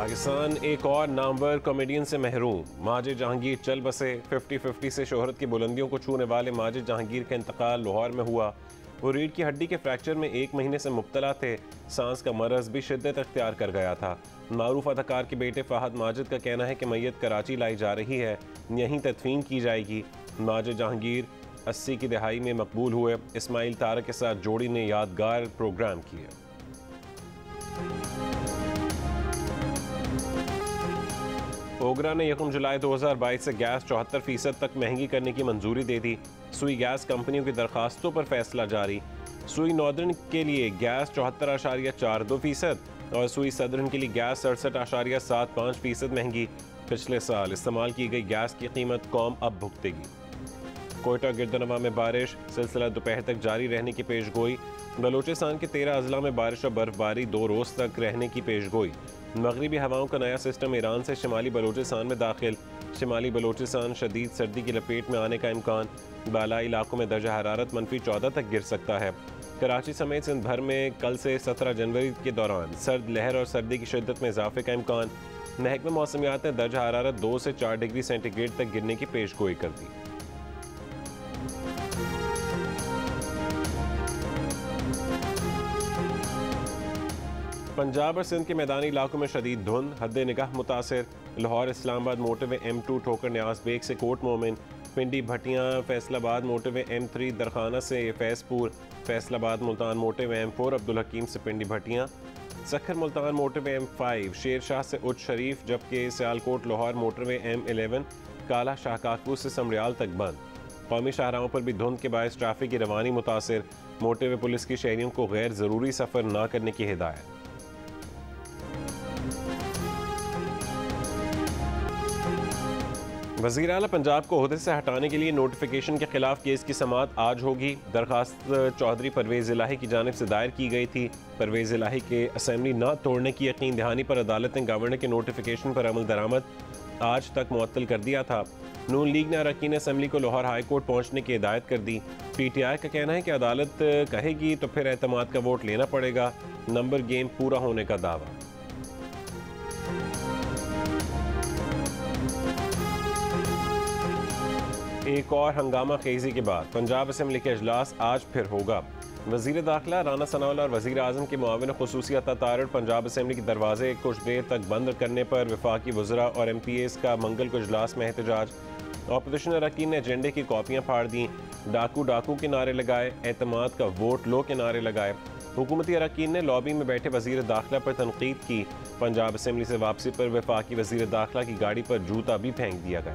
पाकिस्तान एक और नामवर कॉमेडियन से महरूम। माजिद जहांगीर चल बसे। 50-50 से शोहरत की बुलंदियों को छूने वाले माजिद जहांगीर का इंतकाल लाहौर में हुआ। वो रीढ़ की हड्डी के फ्रैक्चर में 1 महीने से मुब्तला थे। सांस का मरज भी शिद्दत अख्तियार कर गया था। मारूफ अदाकार के बेटे फहद माजिद का कहना है कि मैयत कराची लाई जा रही है, यहीं तदफीन की जाएगी। माजिद जहांगीर 80 की दहाई में मकबूल हुए। इस्माइल तारक के साथ जोड़ी ने यादगार प्रोग्राम किए। ओगरा ने 1 जुलाई 2022 से गैस 74% तक महंगी करने की मंजूरी दे दी। सुई गैस कंपनियों की दरखास्तों पर फैसला जारी। सुई नॉर्दर्न के लिए गैस 74.42% और सुई सदर्न के लिए गैस 67.75% महंगी। पिछले साल इस्तेमाल की गई गैस की कीमत कौम अब भुगतेगी। कोयटा गिरदनवा में बारिश, सिलसिला दोपहर तक जारी रहने की पेशगोई। बलोचिस्तान के 13 अजला में बारिश और बर्फबारी 2 रोज़ तक रहने की पेशगोई। मगरबी हवाओं का नया सिस्टम ईरान से शिमाली बलोचिस्तान में दाखिल। शिमाली बलोचिस्तान शदीद सर्दी की लपेट में आने का इम्कान। बालाई इलाकों में दर्जा हरारत -14 तक गिर सकता है। कराची समेत सिंध भर में कल से 17 जनवरी के दौरान सर्द लहर और सर्दी की शिद्दत में इजाफे का इम्कान। महकमा मौसमियात ने दर्जा हरारत 2 से 4 डिग्री सेंटीग्रेड तक गिरने की पेशगोई कर दी। पंजाब और सिंध के मैदानी इलाकों में शदीद धुंध, हद निगाह मुतासिर। लाहौर इस्लामाबाद मोटरवे M2 ठोकर न्याज बेग से कोट मोमिन। पिंडी भटियां फैसलाबाद मोटरवे M3 दरखाना से फैसपुर। फैसलाबाद मुल्तान मोटरवे M4 अब्दुल हकीम से पिंडी भटियां। सखर मुल्तान मोटरवे M5 शेर शाह से उच्च शरीफ, जबकि सियालकोट लाहौर मोटरवे M11 काला शाह काकू से समरियाल तक बंद। कौमी शाहराहों पर भी धुंध के बायस ट्रैफिक की रवानी मुतासिर। मोटरवे पुलिस की शहरियों को गैर ज़रूरी सफ़र न करने की हिदायत। वज़ीर आला पंजाब को ओहदे से हटाने के लिए नोटिफिकेशन के खिलाफ केस की समाअत आज होगी। दरखास्त चौधरी परवेज़ इलाही की जानिब से दायर की गई थी। परवेज़ इलाही के असेंबली न तोड़ने की यकीन दहानी पर अदालत ने गवर्नर के नोटिफिकेशन पर अमल दरामद आज तक मुअत्तल कर दिया था। नून लीग ने अरकान असेंबली को लाहौर हाई कोर्ट पहुँचने की हिदायत कर दी। PTI का कहना है कि अदालत कहेगी तो फिर एतमाद का वोट लेना पड़ेगा। नंबर गेम पूरा होने का दावा। एक और हंगामा खेजी के बाद पंजाब असेंबली का इजलास आज फिर होगा। वज़ीर दाखिला राना सनाउल्लाह और वज़ीर आज़म के मुआविन खुसूसी अता तारड़ पंजाब असेंबली के दरवाजे कुछ देर तक बंद करने पर वफाकी वज़रा और MPAs का मंगल को इजलास में एहतजाज। अपोजिशन अरकान ने एजेंडे की कॉपियाँ फाड़ दी। डाकू डाकू के नारे लगाए, एतमाद का वोट लो के नारे लगाए। हुकूमती अरकान ने लॉबी में बैठे वज़ीर दाखिला पर तनकीद की। पंजाब असेंबली से वापसी पर वफाकी वज़ीर दाखिला की गाड़ी पर जूता भी फेंक दिया गया।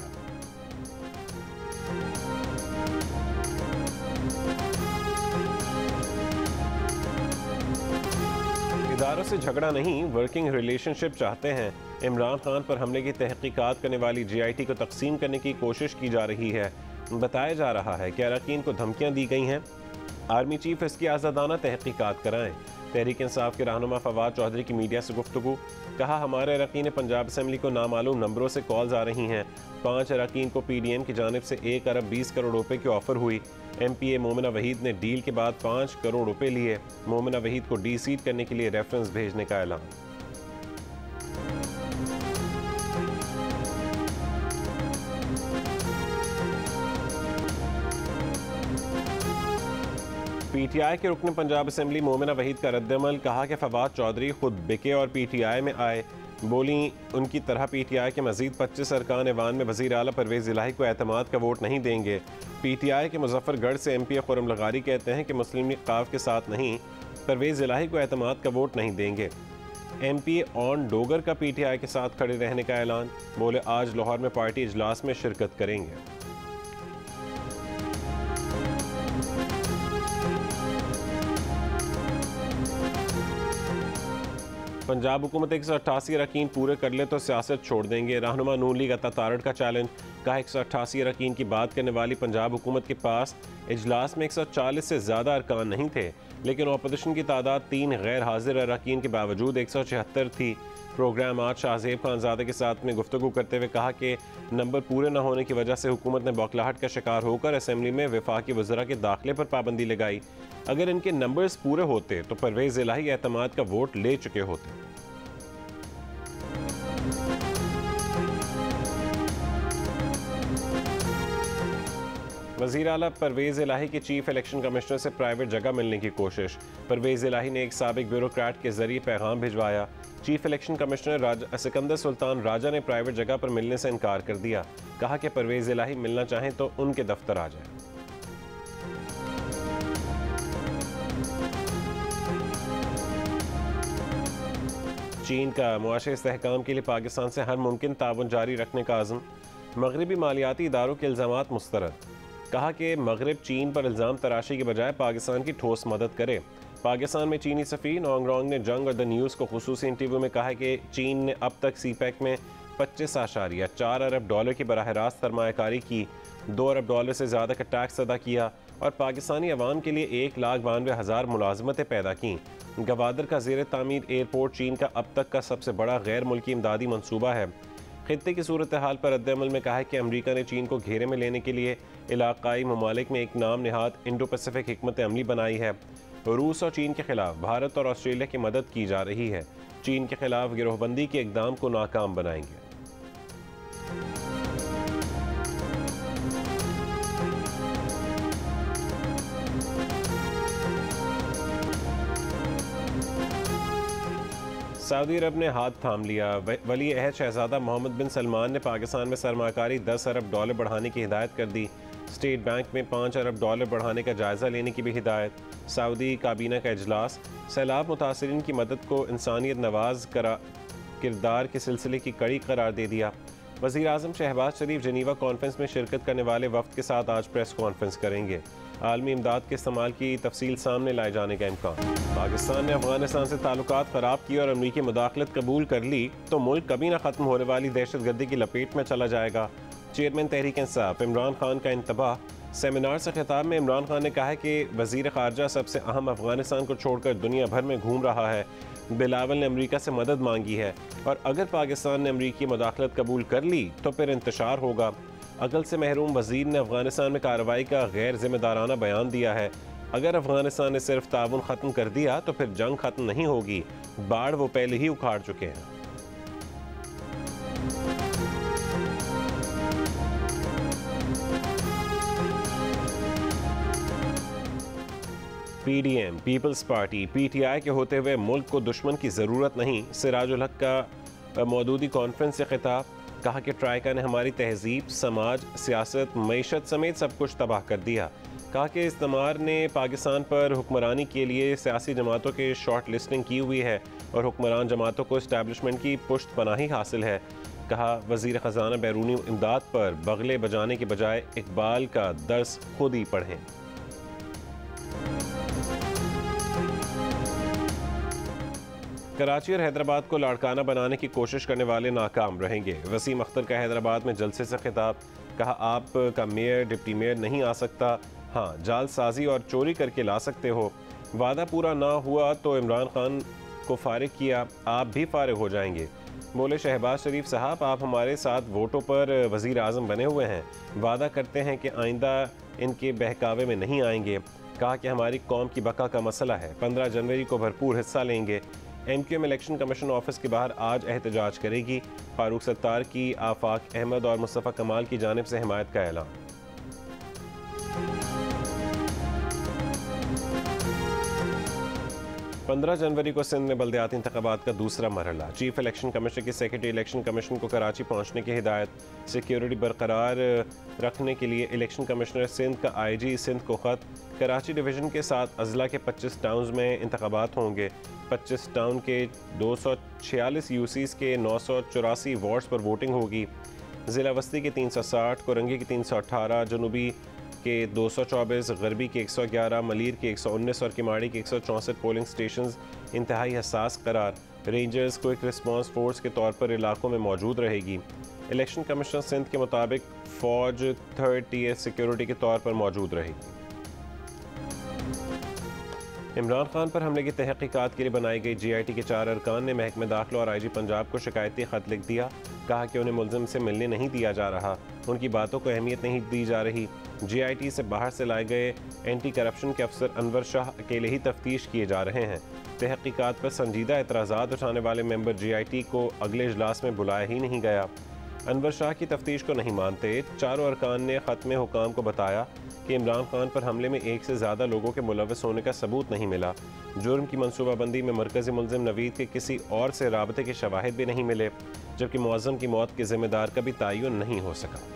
इदारों से झगड़ा नहीं, वर्किंग रिलेशनशिप चाहते हैं। इमरान खान पर हमले की तहकीकात करने वाली GIT को तकसीम करने की कोशिश की जा रही है। बताया जा रहा है कि अरकान को धमकियां दी गई हैं। आर्मी चीफ इसकी आज़ादाना तहकीकात कराएं। तहरीक इंसाफ के रहनुमा फवाद चौधरी की मीडिया से गुफ्तगू। कहा, हमारे अरकान पंजाब असेंबली को नामालूम नंबरों से कॉल्स आ रही हैं। 5 अरकान को PDM की जानिब से 1 अरब 20 करोड़ रुपए की ऑफर हुई। MPA मोमिना वहीद ने डील के बाद 5 करोड़ रुपए लिए। मोमिना वहीद को डीसीट करने के लिए रेफरेंस भेजने का ऐलान। PTI के रुकन पंजाब असेंबली मोमिना वहीद का रद्दअमल। कहा कि फवाद चौधरी खुद बिके और PTI में आए। बोली, उनकी तरह PTI के मजीद 25 अरकान ऐवान में वज़ीर आला परवेज़ इलाही को एतमाद का वोट नहीं देंगे। PTI के मुजफ्फरगढ़ से MPA खुर्रम लगारी कहते हैं कि मुस्लिम लीग काफ के साथ नहीं, परवेज़ इलाही को एतमाद का वोट नहीं देंगे। MPA ऑन डोगर का PTI के साथ खड़े रहने का ऐलान। बोले, आज लाहौर में पार्टी इजलास में शिरकत करेंगे। पंजाब हुकूमत 188 अरकान पूरे कर ले तो सियासत छोड़ देंगे। रहनुमा नून लीग अता तारड़ का चैलेंज। कहा, 188 अरकान की बात करने वाली पंजाब हुकूमत के पास इजलास में 140 से ज़्यादा अरकान नहीं थे, लेकिन अपोजिशन की तादाद 3 गैर हाजिर अरकान के बावजूद 176 थी। प्रोग्राम आज शाहजेब खानजादे के साथ में गुफ्तगू करते हुए कहा कि नंबर पूरे न होने की वजह से हुकूमत ने बौखलाहट का शिकार होकर असेंबली में वफाकी वज़रा के दाखिले पर पाबंदी लगाई। अगर इनके नंबर्स पूरे होते तो परवेज़ इलाही एतमाद का वोट ले चुके होते। वज़ीर आला परवेज़ इलाही की चीफ इलेक्शन कमिश्नर से प्राइवेट जगह मिलने की कोशिश। परवेज़ इलाही ने एक साबिक ब्यूरोक्रेट के जरिए पैगाम भिजवाया। Chief election commissioner Sikandar Sultan Raja ने प्राइवेट जगह पर मिलने से इनकार कर दिया। कहा कि परवेज़ इलाही मिलना चाहें तो उनके दफ्तर आ जाए। चीन का मुआशरे इस्तेहकाम के लिए पाकिस्तान से हर मुमकिन ताउन जारी रखने का आज़म। मगरबी मालियाती इदारों के इल्ज़ामात मुस्तरद। कहा कि मगरब चीन पर इल्ज़ाम तराशी के बजाय पाकिस्तान की ठोस मदद करे। पाकिस्तान में चीनी सफ़ीर नोंग रोंग ने जंग और द न्यूज़ को खुसूसी इंटरव्यू में कहा कि चीन ने अब तक CPEC में 25.4 अरब डॉलर की बराह रास्त सरमायाकारी की, 2 अरब डॉलर से ज़्यादा का टैक्स अदा किया और पाकिस्तानी अवाम के लिए 1,92,000 मुलाजमतें पैदा की। गवादर का ज़ेर तामीर एयरपोर्ट चीन का अब तक का सबसे बड़ा गैर मुल्की इमदादी मनसूबा है। खित्ते की सूरत हाल पर रद्द-ए-अमल में कहा है कि अमरीका ने चीन को घेरे में लेने के लिए इलाकाई ममालिक में एक नाम निहाद इंडो पैसिफिक हिकमत अमली बनाई है। रूस और चीन के खिलाफ भारत और ऑस्ट्रेलिया की मदद की जा रही है। चीन के खिलाफ गिरोहबंदी के इकदाम को नाकाम बनाएंगे। सऊदी अरब ने हाथ थाम लिया। वली अहद शहजादा मोहम्मद बिन सलमान ने पाकिस्तान में सरमाकारी 10 अरब डॉलर बढ़ाने की हिदायत कर दी। स्टेट बैंक में 5 अरब डॉलर बढ़ाने का जायज़ा लेने की भी हिदायत। सऊदी काबीना का इजलास। सैलाब मुतासरीन की मदद को इंसानियत नवाज किरदार के सिलसिले की कड़ी करार दे दिया। वज़ीर आज़म शहबाज शरीफ जनीवा कॉन्फ्रेंस में शिरकत करने वाले वफ्द के साथ आज प्रेस कॉन्फ्रेंस करेंगे। आलमी इमदाद के इस्तेमाल की तफसील सामने लाए जाने का इम्कान। पाकिस्तान ने अफगानिस्तान से ताल्लुकात ख़राब किए और अमरीकी मुदाखलत कबूल कर ली तो मुल्क कभी ना ख़त्म होने वाली दहशतगर्दी की लपेट में चला जाएगा। चेयरमैन तहरीक इंसाफ इमरान खान का इंतबाह। सेमिनार से खिताब में इमरान खान ने कहा है कि वज़ीर ख़ारजा सबसे अहम अफगानिस्तान को छोड़कर दुनिया भर में घूम रहा है। बिलावल ने अमरीका से मदद मांगी है और अगर पाकिस्तान ने अमरीकी मुदाखलत कबूल कर ली तो फिर इंतशार होगा। अकल से महरूम वज़ीर ने अफगानिस्तान में कार्रवाई का गैर जिम्मेदाराना बयान दिया है। अगर अफगानिस्तान ने सिर्फ ताउन ख़त्म कर दिया तो फिर जंग ख़त्म नहीं होगी। बाढ़ वो पहले ही उखाड़ चुके हैं। PDM पीपल्स पार्टी PTI के होते हुए मुल्क को दुश्मन की ज़रूरत नहीं। सिराजुल हक का मौदूदी कॉन्फ्रेंस से खिताब। कहा कि ट्राइका ने हमारी तहजीब, समाज, सियासत, मईशत समेत सब कुछ तबाह कर दिया। कहा कि इस्तेमार ने पाकिस्तान पर हुक्मरानी के लिए सियासी जमातों के शॉर्ट लिस्टिंग की हुई है और हुक्मरान जमातों को इस्टेब्लिशमेंट की पुश्त पनाही हासिल है। कहा वज़ीर ख़जाना बैरूनी इमदाद पर बगले बजाने के बजाय इकबाल का दर्स खुद ही पढ़ें। कराची और हैदराबाद को लाड़काना बनाने की कोशिश करने वाले नाकाम रहेंगे। वसीम अख्तर का हैदराबाद में जलसे से खिताब। कहा आप का मेयर डिप्टी मेयर नहीं आ सकता, हाँ जालसाजी और चोरी करके ला सकते हो। वादा पूरा ना हुआ तो इमरान खान को फारिग किया, आप भी फारिग हो जाएंगे। बोले शहबाज शरीफ साहब आप हमारे साथ वोटों पर वज़ीर आज़म बने हुए हैं, वादा करते हैं कि आइंदा इनके बहकावे में नहीं आएंगे। कहा कि हमारी कौम की बका का मसला है, 15 जनवरी को भरपूर हिस्सा लेंगे। MQM इलेक्शन कमीशन ऑफिस के बाहर आज एहतजाज करेगी। फारूक सत्तार की आफाक अहमद और मुस्तफ़ा कमाल की जानिब से हिमायत का ऐलान। 15 जनवरी को सिंध में बल्दियाती इंतखाबात का दूसरा मरहला। चीफ इलेक्शन कमिश्नर की सेक्रेटरी इलेक्शन कमीशन को कराची पहुंचने की हिदायत। सिक्योरिटी बरकरार रखने के लिए इलेक्शन कमिश्नर सिंध का IG सिंध को ख़त। कराची डिवीज़न के साथ अजला के 25 टाउन्स में इंतखाबात होंगे। 25 टाउन के 246 UCs के 984 वार्ड्स पर वोटिंग होगी। ज़िला वस्ती के 360, कोरंगी के 318, जनूबी के 224, गरबी के 111, मलीर के 119 और किमाड़ी के 164 पोलिंग स्टेशंस इंतहाई हसास करार। रेंजर्स क्विक रिस्पांस फोर्स के तौर पर इलाकों में मौजूद रहेगी। इलेक्शन कमिश्नर सिंध के मुताबिक फ़ौज 3rd tier सिक्योरिटी के तौर पर मौजूद रहेगी। इमरान खान पर हमले की तहकीकात के लिए बनाई गई GIT के 4 अरकान ने महकमे दाखिला और IG पंजाब को शिकायती ख़त लिख दिया। कहा कि उन्हें मुलजिम से मिलने नहीं दिया जा रहा, उनकी बातों को अहमियत नहीं दी जा रही। GIT से बाहर से लाए गए एंटी करप्शन के अफसर अनवर शाह अकेले ही तफ्तीश किए जा रहे हैं। तहकीकात पर संजीदा एतराज़ात उठाने वाले मेंबर GIT को अगले इजलास में बुलाया ही नहीं गया। अनवर शाह की तफ्तीश को नहीं मानते। चारों अरकान ने ख़त्म हुकाम को बताया कि इमरान खान पर हमले में एक से ज़्यादा लोगों के मुलव्वस होने का सबूत नहीं मिला। जुर्म की मनसूबाबंदी में मरकज़ी मुल्ज़िम नवीद के किसी और से राबते के शवाहिद भी नहीं मिले, जबकि मुअज़्ज़म की मौत के ज़िम्मेदार का भी तयन नहीं हो सका।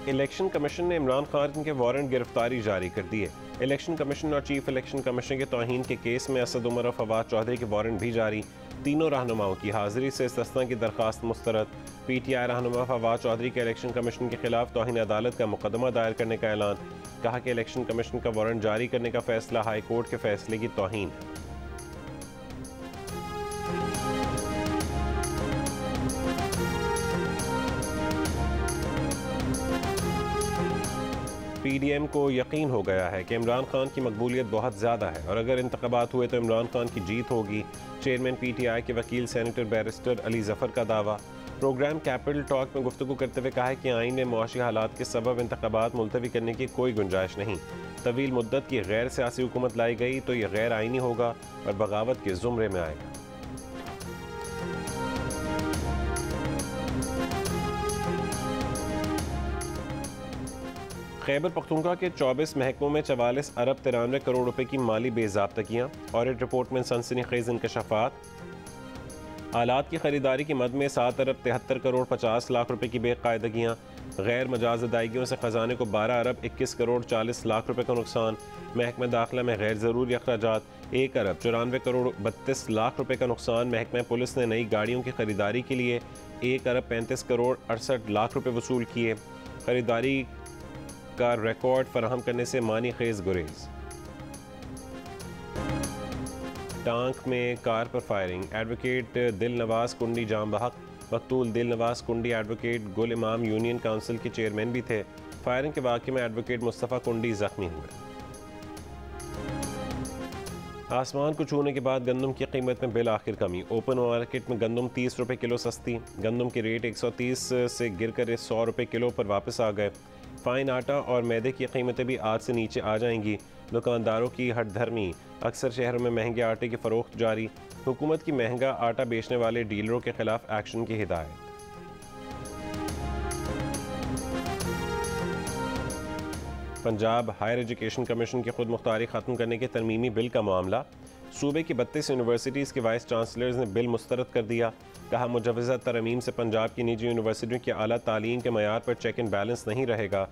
इलेक्शन कमीशन ने इमरान खान के वारंट गिरफ्तारी जारी कर दी है। इलेक्शन कमीशन और चीफ इलेक्शन कमीशन के तौहीन के केस में असद उमर और फवाद चौधरी के वारंट भी जारी। तीनों रहनुमाओं की हाजिरी से इस्तिस्ना की दरखास्त मुस्तरद। PTI रहनुमा फवाद चौधरी के इलेक्शन कमीशन के खिलाफ तौहीन अदालत का मुकदमा दायर करने का ऐलान। कहा कि इलेक्शन कमीशन का वारंट जारी करने का फैसला हाई कोर्ट के फैसले की तौहीन है। PDM को यकीन हो गया है कि इमरान खान की मकबूलियत बहुत ज़्यादा है और अगर इंतखाबात हुए तो इमरान खान की जीत होगी। चेयरमैन PTI के वकील सेनेटर बैरिस्टर अली जफ़र का दावा। प्रोग्राम कैपिटल टॉक में गुफ्तगू करते हुए कहा है कि आइन में मुआशी हालात के सबब इंतखाबात मुलतवी करने की कोई गुंजाइश नहीं। तवील मुद्दत की गैर सियासी हुकूमत लाई गई तो यह गैर आइनी होगा और बगावत के ज़ुमरे में आएगा। खैबर पख्तूनख्वा के 24 महकमों में 44 अरब 93 करोड़ रुपए की माली बेज़ाब्तगियाँ। ऑडिट रिपोर्ट में सनसनीखेज़ इंकशाफात। आलात की खरीदारी की मद में 7 अरब 73 करोड़ 50 लाख रुपए की बेकायदगियाँ। गैर मजाज अदायगियों से खजाने को 12 अरब 21 करोड़ 40 लाख रुपए का नुकसान। महकमा दाखिला में गैर ज़रूरी अखराजात 1 अरब 94 करोड़ 32 लाख रुपए का नुकसान। महकमा पुलिस ने नई गाड़ियों की खरीदारी के लिए 1 अरब 35 करोड़ 68 लाख रुपए वसूल किए। खरीदारी का रिकॉर्ड फराहम करने से मानी खेज गुरेज। टांक में कार पर फायरिंग। एडवोकेट दिल नवाज कुंडी जाम बहक। मकतूल दिल नवाज कुंडी एडवोकेट गुल इमाम यूनियन काउंसिल के चेयरमैन भी थे। फायरिंग के वाक़े में एडवोकेट मुस्तफ़ा कुंडी जख्मी हुए। आसमान को छूने के बाद गंदम की कीमत में बिल आखिर कमी। ओपन मार्केट में गंदम 30 रुपये किलो सस्ती। गंदम के रेट 130 से गिरकर 100 रुपये किलो पर वापस आ गए। फाइन आटा और मैदे की कीमतें भी आज से नीचे आ जाएंगी। दुकानदारों की हठधर्मी। अक्सर शहरों में महंगे आटे की फ़रोख्त जारी। हुकूमत की महंगा आटा बेचने वाले डीलरों के खिलाफ एक्शन की हिदायत। पंजाब हायर एजुकेशन कमीशन की खुद मुख्तारी ख़त्म करने के तरमीमी बिल का मामला। सूबे की 32 यूनिवर्सिटीज़ के वाइस चांसलर्स ने बिल मुस्तरद कर दिया। कहा मुजवज़ा तरमीम से पंजाब की निजी यूनिवर्सिटियों की आला तालीम के मयार पर चेक एंड बैलेंस नहीं रहेगा।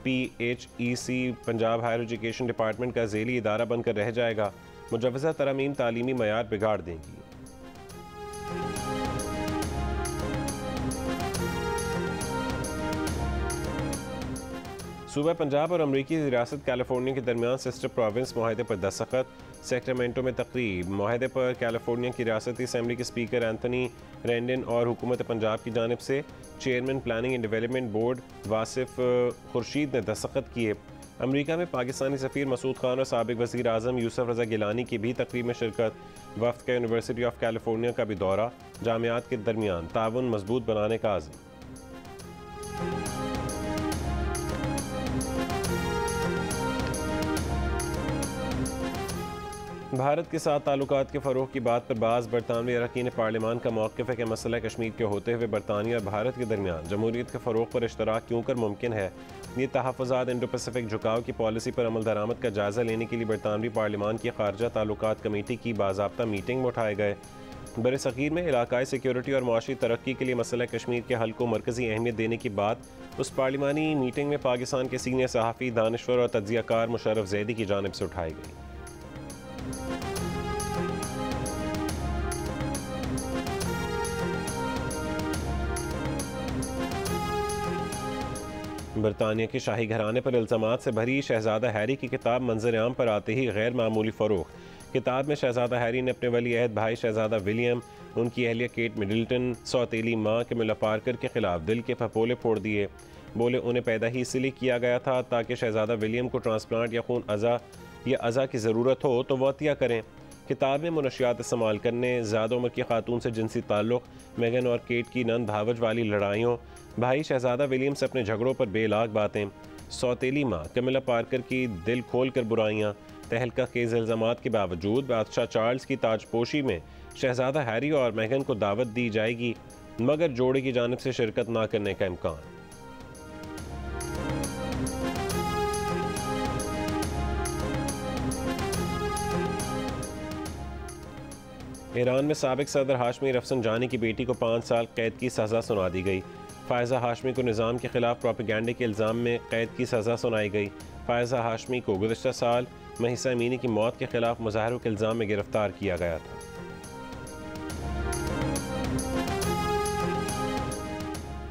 PHEC Punjab higher education department का ज़ेली इदारा बनकर रह जाएगा। मुजवज़ा तरमीम तालीमी मयार बिगाड़ देंगी। सूबा पंजाब और अमरीकी रियासत कैलिफोर्निया के दरमियान सिस्टर प्रोविंस माहदे पर दस्तखत। सेक्रेमेंटो में तकरीब। माहदे पर कैलिफोर्निया की रियासती असम्बली के स्पीकर एंथनी रेंडन और हुकूमत पंजाब की जानिब से chairman planning and development board Wasif Khurshid ने दस्तखत किए। अमरीका में पाकिस्तानी सफ़ीर मसूद खान और साबिक वज़ीर आज़म यूसुफ रज़ा गिलानी की भी तकरीब में शिरकत। वफ़द का यूनिवर्सिटी ऑफ कैलिफोर्निया का भी दौरा। जामियात के दरमियान ताउन मजबूत बनाने का आज़म। भारत के साथ ताल्लुकात के फ़रोग़ की बात पर बाज़ बरतानवी अरकान पार्लिमान का मौक़िफ़ है कि मसला कश्मीर के होते हुए बरतानिया और भारत के दरमियान जमहूरियत के फ़रोग़ पर इश्तराक क्यों कर मुमकिन है। ये तहफ़्फ़ुज़ात इंडो पैसिफिक झुकाव की पॉलिसी पर अमल दरामद का जायज़ा लेने के लिए बरतानवी पार्लिमान की ख़ारजा ताल्लुकात कमेटी की बाज़ाब्ता मीटिंग में उठाए गए। बरसग़ीर में इलाक़ाई सिक्योरिटी और मुआशी तरक्की के लिए मसला कश्मीर के हल को मरकज़ी अहमियत देने की बात उस पार्लिमानी मीटिंग में पाकिस्तान के सीनियर सहाफ़ी दानिश्वर और तज्ज़ियाकार मुशर्रफ ज़ैदी की जानिब से उठाई गई। बरतानिया के शाही घराने पर इल्ज़ामात से भरी शहज़ादा हैरी की किताब मंजर आम पर आते ही गैर मामूली फ़रोख्त। किताब में शहज़ादा हैरी ने अपने वली अहद भाई शहज़ादा विलियम, उनकी अहलिया केट मिडल्टन, सौतेली माँ कैमिला पार्कर के खिलाफ दिल के फपोले फोड़ दिए। बोले उन्हें पैदा ही इसलिए किया गया था ताकि शहज़ादा विलियम को ट्रांसप्लांट या खून अज़ा की ज़रूरत हो तो वह अतिया करें। किताब में मुनशियात इस्तेमाल करने, ज़्यादा उम्र की खातून से जिनसी ताल्लुक, मेगन और केट की नंद भावज वाली लड़ाइयों, भाई शहजादा विलियम से अपने झगड़ों पर बेलाग बातें, सौतेली माँ कैमिला पार्कर की दिल खोल कर बुराइयाँ, तहलका खेज़ इल्ज़ामात के बावजूद बादशाह चार्ल्स की ताजपोशी में शहजादा हैरी और मेगन को दावत दी जाएगी, मगर जोड़े की जानिब से शिरकत ना करने का इम्कान। ईरान में साबिक सदर हाशमी रफसंजानी की बेटी को 5 साल कैद की सज़ा सुना दी गई। फ़ायज़ा हाशमी को निज़ाम के खिलाफ प्रोपेगेंडे के इल्ज़ाम में कैद की सज़ा सुनाई गई। फ़ायज़ा हाशमी को गुज़श्ता साल महिसा अमीनी की मौत के खिलाफ मुज़ाहरों के इल्ज़ाम में गिरफ्तार किया गया था।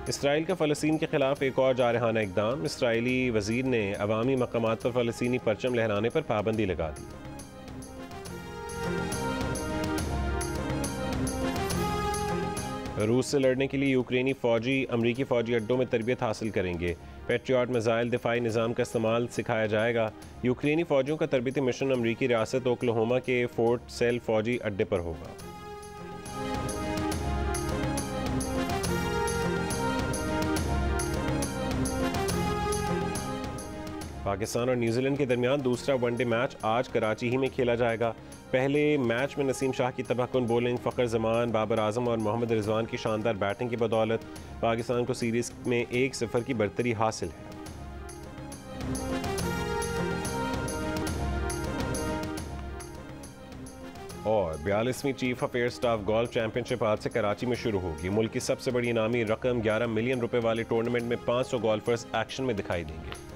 इसराइल का फ़लस्तीन के खिलाफ एक और जारहाना इक़दाम। इसराइली वज़ीर ने अवामी मकामात पर फ़लस्तीनी परचम लहराने पर पाबंदी लगा दी। रूस से लड़ने के लिए यूक्रेनी फ़ौजी अमरीकी फ़ौजी अड्डों में तरबियत हासिल करेंगे। पेट्रियट मिसाइल दिफाई निज़ाम का इस्तेमाल सिखाया जाएगा। यूक्रेनी फ़ौजियों का तरबियती मिशन अमरीकी रियासत ओक्लाहोमा के फोर्ट सेल फ़ौजी अड्डे पर होगा। पाकिस्तान और न्यूजीलैंड के दरमियान दूसरा वनडे मैच आज कराची ही में खेला जाएगा। पहले मैच में नसीम शाह की तबाहकुन बॉलिंग, फ़खर जमान, बाबर आजम और मोहम्मद रिजवान की शानदार बैटिंग की बदौलत पाकिस्तान को सीरीज़ में 1-0 की बढ़तरी हासिल है। और 42वीं chief of air staff golf championship आज से कराची में शुरू होगी। मुल्क की सबसे बड़ी इनामी रकम 11 मिलियन रुपए वाले टूर्नामेंट में 500 गोल्फर्स एक्शन में दिखाई देंगे।